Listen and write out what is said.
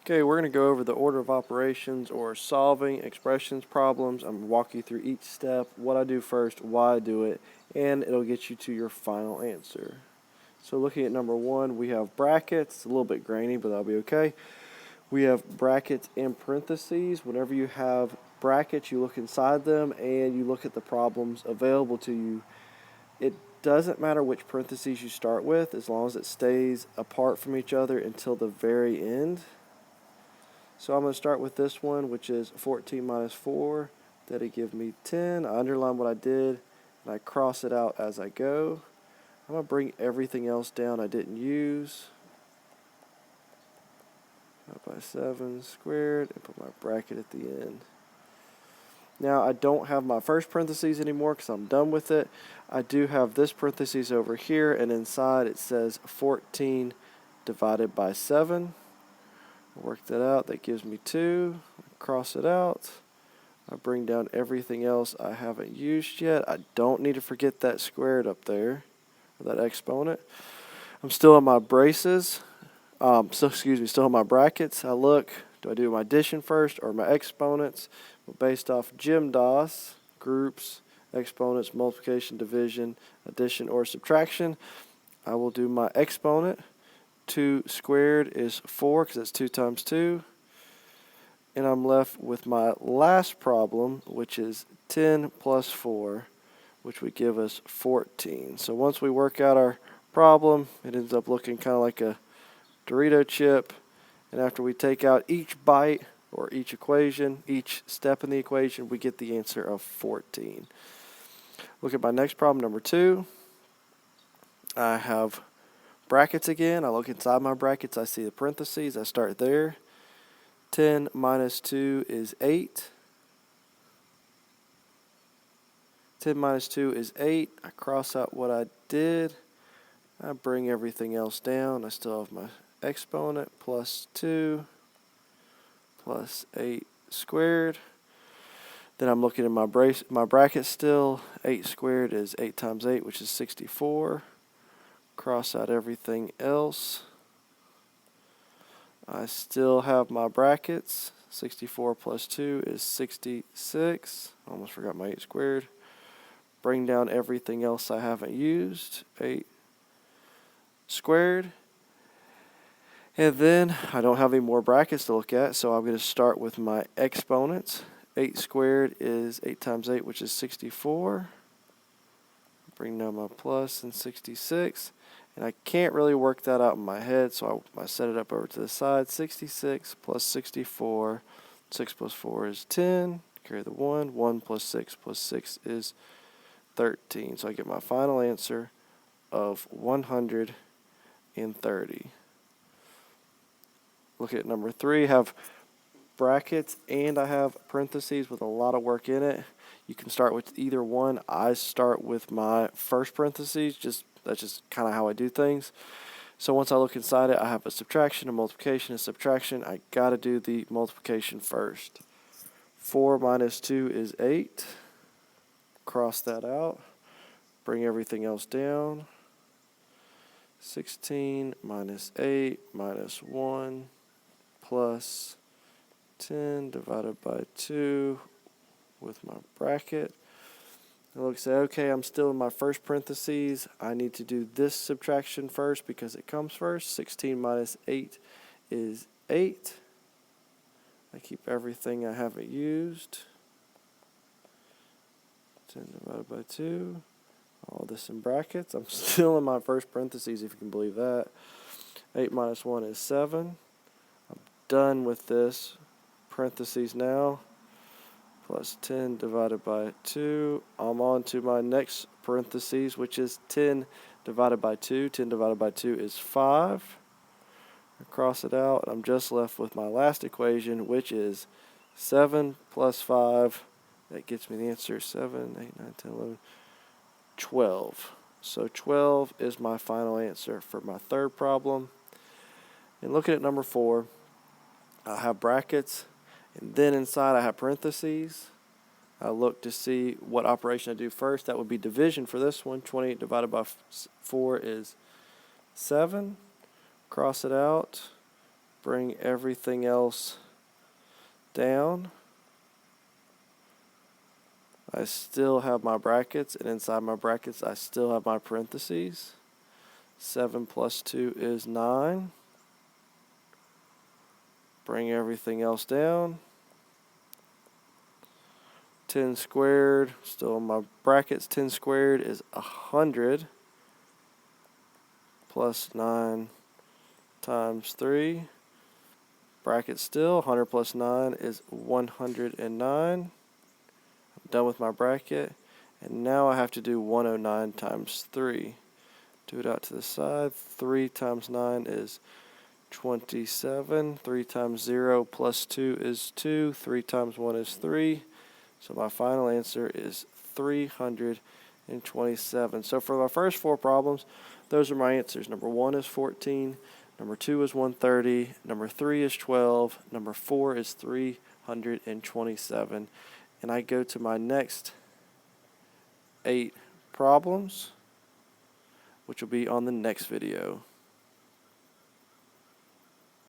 Okay, we're going to go over the order of operations or solving expressions problems. I'm going to walk you through each step, what I do first, why I do it, and it'll get you to your final answer. So looking at number 1, we have brackets. It's a little bit grainy, but that'll be okay. We have brackets and parentheses. Whenever you have brackets, you look inside them and you look at the problems available to you. It doesn't matter which parentheses you start with as long as it stays apart from each other until the very end. So I'm going to start with this one, which is 14 minus 4. That'll give me 10. I underline what I did, and I cross it out as I go. I'm going to bring everything else down I didn't use. By 7 squared, and put my bracket at the end. Now, I don't have my first parentheses anymore because I'm done with it. I do have this parentheses over here, and inside it says 14 divided by 7. Work that out. That gives me 2. Cross it out. I bring down everything else I haven't used yet. I don't need to forget that squared up there, or that exponent. I'm still in my braces. Still in my brackets. I look, do I do my addition first or my exponents? Well, based off GEMDAS, groups, exponents, multiplication, division, addition, or subtraction, I will do my exponent. 2 squared is 4 because that's 2 times 2. And I'm left with my last problem, which is 10 plus 4, which would give us 14. So once we work out our problem, it ends up looking kind of like a Dorito chip. And after we take out each bite or each equation, each step in the equation, we get the answer of 14. Look at my next problem, number 2. I have brackets again. I look inside my brackets. I see the parentheses. I start there. 10 minus 2 is 8. 10 minus 2 is 8. I cross out what I did. I bring everything else down. I still have my exponent plus 2 plus 8 squared. Then I'm looking at my bracket still. 8 squared is 8 times 8, which is 64. Cross out everything else. I still have my brackets. 64 plus 2 is 66. Almost forgot my 8 squared. Bring down everything else I haven't used. 8 squared. And then I don't have any more brackets to look at, so I'm going to start with my exponents. 8 squared is 8 times 8, which is 64. Bring down my plus and 66. And I can't really work that out in my head, so I set it up over to the side. 66 plus 64. 6 plus 4 is 10. Carry the 1. 1 plus 6 plus 6 is 13. So I get my final answer of 130. Look at number 3. I have brackets and I have parentheses with a lot of work in it. You can start with either one. I start with my first parentheses. That's just kind of how I do things. So once I look inside it, I have a subtraction, a multiplication, a subtraction. I got to do the multiplication first. 4 minus 2 is 8. Cross that out. Bring everything else down. 16 minus 8 minus 1 plus 10 divided by 2 with my bracket. I look and say, okay, I'm still in my first parentheses. I need to do this subtraction first because it comes first. 16 minus 8 is 8. I keep everything I haven't used. 10 divided by 2. All this in brackets. I'm still in my first parentheses, if you can believe that. 8 minus 1 is 7. I'm done with this. Parentheses now. Plus 10 divided by 2. I'm on to my next parentheses, which is 10 divided by 2. 10 divided by 2 is 5. I cross it out. I'm just left with my last equation, which is 7 plus 5. That gets me the answer 7, 8, 9, 10, 11, 12. So 12 is my final answer for my third problem. And looking at number 4, I have brackets. And then inside I have parentheses. I look to see what operation I do first. That would be division for this one. 28 divided by 4 is 7. Cross it out. Bring everything else down. I still have my brackets, and inside my brackets I still have my parentheses. 7 plus 2 is 9. Bring everything else down. 10 squared, still in my brackets, 10 squared is 100 plus 9 times 3. Bracket still, 100 plus 9 is 109. I'm done with my bracket. And now I have to do 109 times 3. Do it out to the side. 3 times 9 is 27. 3 times 0 plus 2 is 2. 3 times 1 is 3. So my final answer is 327. So for my first 4 problems, those are my answers. Number 1 is 14. Number 2 is 130. Number 3 is 12. Number 4 is 327. And I go to my next 8 problems, which will be on the next video.